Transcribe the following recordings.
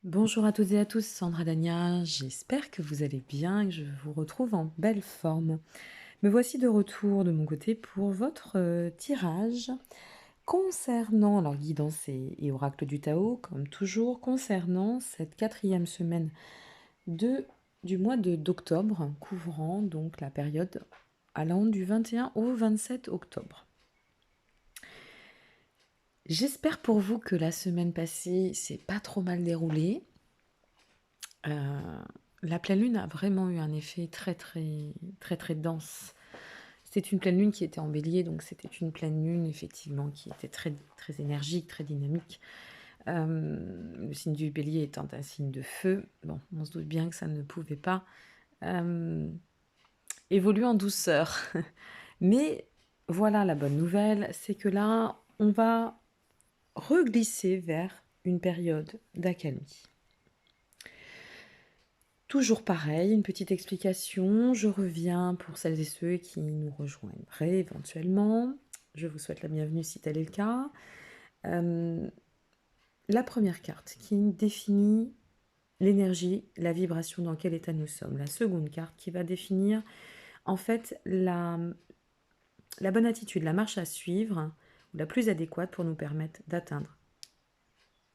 Bonjour à toutes et à tous, Sandra Dania, j'espère que vous allez bien et que je vous retrouve en belle forme. Me voici de retour de mon côté pour votre tirage concernant, alors guidance et oracle du Tao, comme toujours, concernant cette quatrième semaine du mois d'octobre, couvrant donc la période allant du 21 au 27 octobre. J'espère pour vous que la semaine passée s'est pas trop mal déroulée. La pleine lune a vraiment eu un effet très dense. C'était une pleine lune qui était en bélier, donc c'était une pleine lune effectivement qui était très énergique, très dynamique. Le signe du bélier étant un signe de feu, bon, on se doute bien que ça ne pouvait pas évoluer en douceur. Mais voilà la bonne nouvelle, c'est que là, on va reglisser vers une période d'accalmie. Toujours pareil, une petite explication. Je reviens pour celles et ceux qui nous rejoindraient éventuellement. Je vous souhaite la bienvenue si tel est le cas. La première carte qui définit l'énergie, la vibration dans quel état nous sommes. La seconde carte qui va définir en fait la bonne attitude, la marche à suivre, ou la plus adéquate pour nous permettre d'atteindre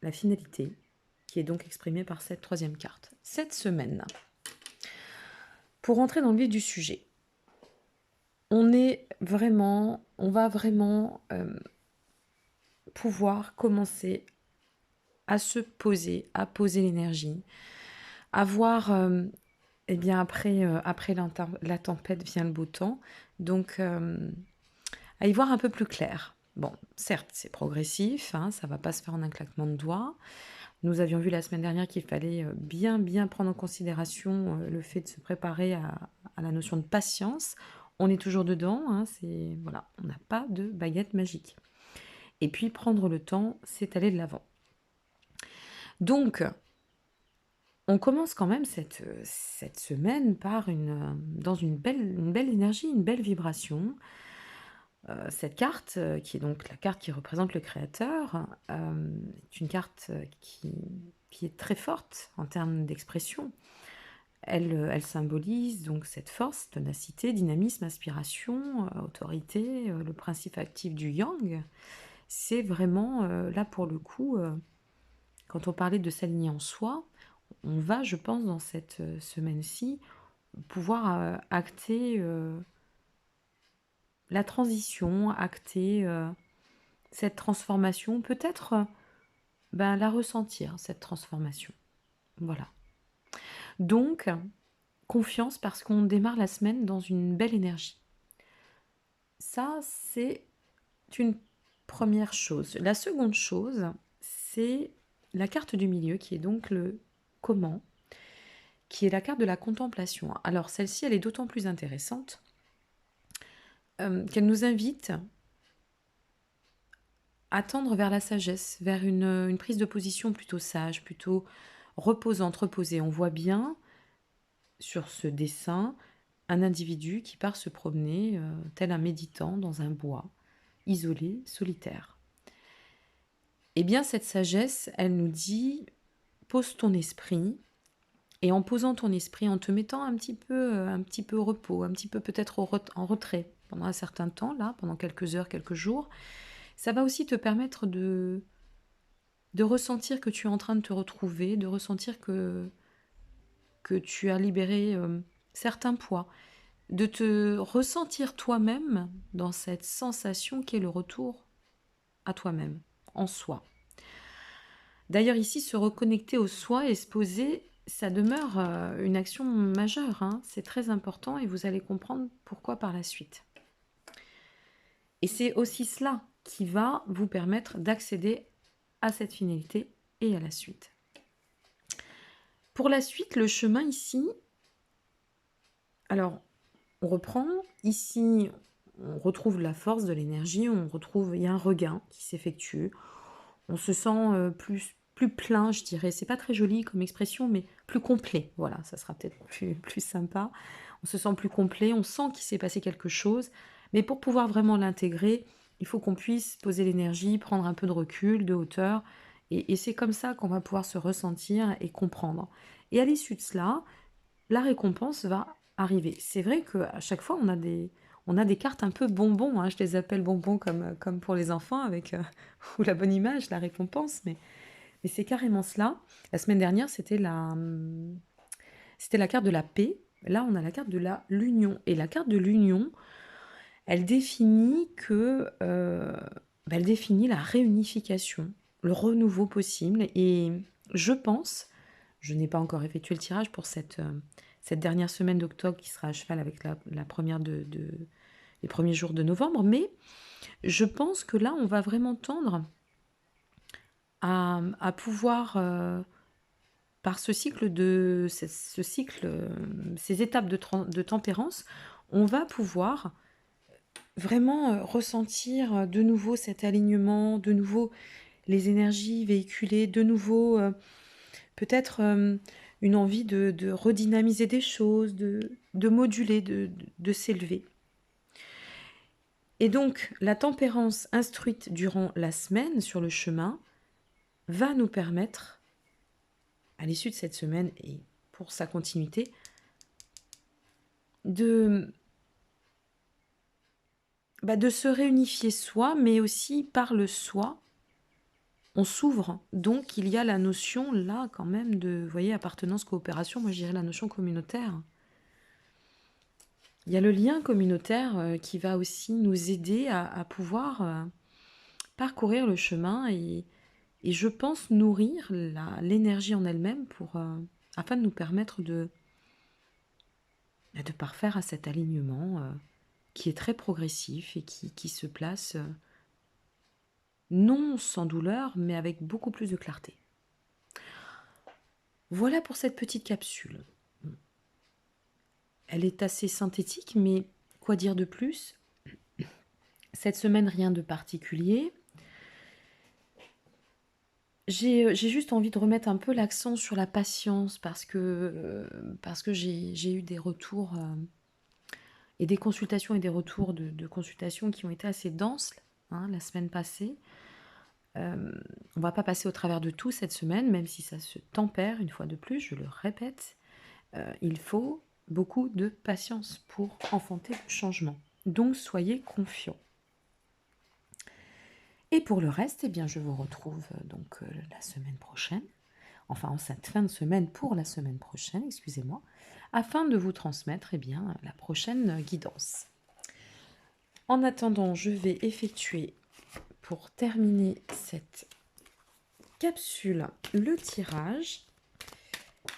la finalité qui est donc exprimée par cette troisième carte. Cette semaine, pour entrer dans le vif du sujet, on va vraiment pouvoir commencer à se poser, à poser l'énergie, à voir, eh bien après la tempête vient le beau temps, donc à y voir un peu plus clair. Bon, certes, c'est progressif, hein, ça ne va pas se faire en un claquement de doigts. Nous avions vu la semaine dernière qu'il fallait bien prendre en considération le fait de se préparer à la notion de patience. On est toujours dedans, hein, voilà, on n'a pas de baguette magique. Et puis prendre le temps, c'est aller de l'avant. Donc, on commence quand même cette semaine par dans une belle énergie, une belle vibration. Cette carte, qui est donc la carte qui représente le créateur, est une carte qui est très forte en termes d'expression. Elle symbolise donc cette force, ténacité, dynamisme, aspiration, autorité, le principe actif du yang. C'est vraiment, là pour le coup, quand on parlait de s'aligner en soi, on va, je pense, dans cette semaine-ci, pouvoir acter la transition, acter cette transformation, peut-être la ressentir, cette transformation. Voilà. Donc, confiance parce qu'on démarre la semaine dans une belle énergie. Ça, c'est une première chose. La seconde chose, c'est la carte du milieu qui est donc le comment, qui est la carte de la contemplation. Alors celle-ci, elle est d'autant plus intéressante qu'elle nous invite à tendre vers la sagesse, vers une prise de position plutôt sage, plutôt reposante, reposée. On voit bien sur ce dessin un individu qui part se promener tel un méditant dans un bois, isolé, solitaire. Eh bien, cette sagesse, elle nous dit, pose ton esprit, et en posant ton esprit, en te mettant un petit peu au repos, un petit peu peut-être en retrait pendant un certain temps, là, pendant quelques heures, quelques jours, ça va aussi te permettre de ressentir que tu es en train de te retrouver, de ressentir que tu as libéré certains poids, de te ressentir toi-même dans cette sensation qui est le retour à toi-même, en soi. D'ailleurs ici, se reconnecter au soi et se poser, ça demeure une action majeure, hein. C'est très important et vous allez comprendre pourquoi par la suite. Et c'est aussi cela qui va vous permettre d'accéder à cette finalité et à la suite. Pour la suite, le chemin ici, alors on reprend, ici on retrouve la force de l'énergie, il y a un regain qui s'effectue, on se sent plus plein, je dirais. C'est pas très joli comme expression, mais plus complet. Voilà, ça sera peut-être plus sympa. On se sent plus complet, on sent qu'il s'est passé quelque chose. Mais pour pouvoir vraiment l'intégrer, il faut qu'on puisse poser l'énergie, prendre un peu de recul, de hauteur, Et c'est comme ça qu'on va pouvoir se ressentir et comprendre. Et à l'issue de cela, la récompense va arriver. C'est vrai qu'à chaque fois, on a des cartes un peu bonbons, hein, je les appelle bonbons comme pour les enfants, avec ou la bonne image, la récompense, mais c'est carrément cela. La semaine dernière, c'était la carte de la paix. Là, on a la carte de l'union. Et la carte de l'union, elle définit elle définit la réunification, le renouveau possible. Et je pense, je n'ai pas encore effectué le tirage pour cette dernière semaine d'octobre qui sera à cheval avec la première les premiers jours de novembre, mais je pense que là, on va vraiment tendre à pouvoir, par ce cycle ces étapes de tempérance, on va pouvoir vraiment ressentir de nouveau cet alignement, de nouveau les énergies véhiculées, de nouveau peut-être une envie de redynamiser des choses, de moduler, de s'élever. Et donc, la tempérance instruite durant la semaine sur le chemin va nous permettre, à l'issue de cette semaine et pour sa continuité, de se réunifier soi, mais aussi par le soi, on s'ouvre. Donc, il y a la notion, là, quand même, de, vous voyez, appartenance, coopération, moi je dirais la notion communautaire. Il y a le lien communautaire qui va aussi nous aider à pouvoir parcourir le chemin et je pense nourrir l'énergie en elle-même afin de nous permettre de parfaire à cet alignement qui est très progressif et qui se place non sans douleur, mais avec beaucoup plus de clarté. Voilà pour cette petite capsule. Elle est assez synthétique, mais quoi dire de plus? Cette semaine, rien de particulier. J'ai juste envie de remettre un peu l'accent sur la patience parce que j'ai eu des retours et des consultations et des retours de consultations qui ont été assez denses la semaine passée. On va pas passer au travers de tout cette semaine, même si ça se tempère une fois de plus, je le répète. Il faut beaucoup de patience pour enfanter le changement. Donc soyez confiants. Et pour le reste, eh bien, je vous retrouve la semaine prochaine, enfin en cette fin de semaine pour la semaine prochaine, excusez-moi, afin de vous transmettre la prochaine guidance. En attendant, je vais effectuer, pour terminer cette capsule, le tirage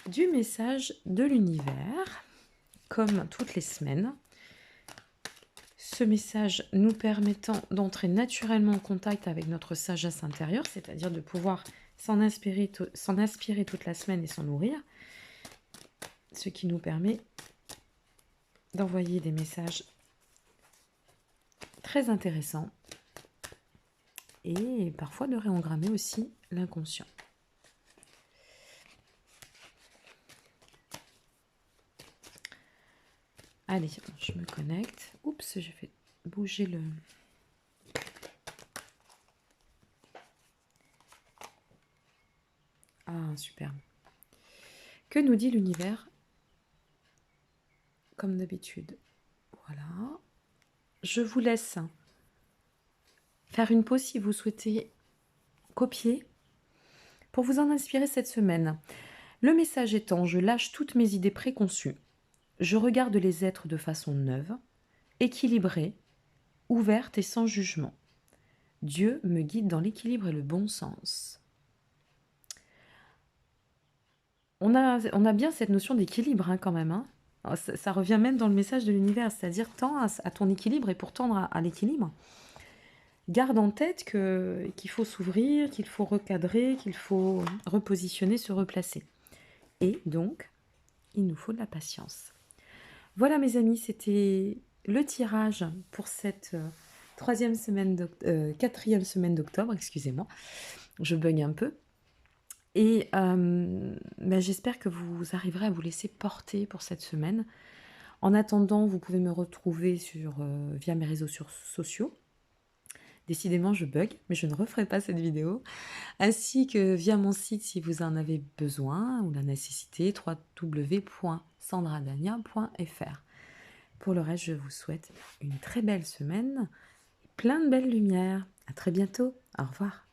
du message de l'univers, comme toutes les semaines. Ce message nous permettant d'entrer naturellement en contact avec notre sagesse intérieure, c'est-à-dire de pouvoir s'en inspirer toute la semaine et s'en nourrir, ce qui nous permet d'envoyer des messages très intéressants et parfois de réengrammer aussi l'inconscient. Allez, je me connecte. Oups, j'ai fait bouger le... Ah, superbe. Que nous dit l'univers? Comme d'habitude. Voilà. Je vous laisse faire une pause si vous souhaitez copier pour vous en inspirer cette semaine. Le message étant, je lâche toutes mes idées préconçues. Je regarde les êtres de façon neuve, équilibrée, ouverte et sans jugement. Dieu me guide dans l'équilibre et le bon sens. On a bien cette notion d'équilibre quand même. Ça revient même dans le message de l'univers, c'est-à-dire tends à ton équilibre et pour tendre à l'équilibre. Garde en tête qu'il faut s'ouvrir, qu'il faut recadrer, qu'il faut repositionner, se replacer. Et donc, il nous faut de la patience. Voilà mes amis, c'était le tirage pour cette quatrième semaine d'octobre, excusez-moi, je bug un peu. Et j'espère que vous arriverez à vous laisser porter pour cette semaine. En attendant, vous pouvez me retrouver via mes réseaux sociaux. Décidément, je bug, mais je ne referai pas cette vidéo, ainsi que via mon site si vous en avez besoin ou la nécessité, www.sandradania.fr. Pour le reste, je vous souhaite une très belle semaine et plein de belles lumières. À très bientôt. Au revoir.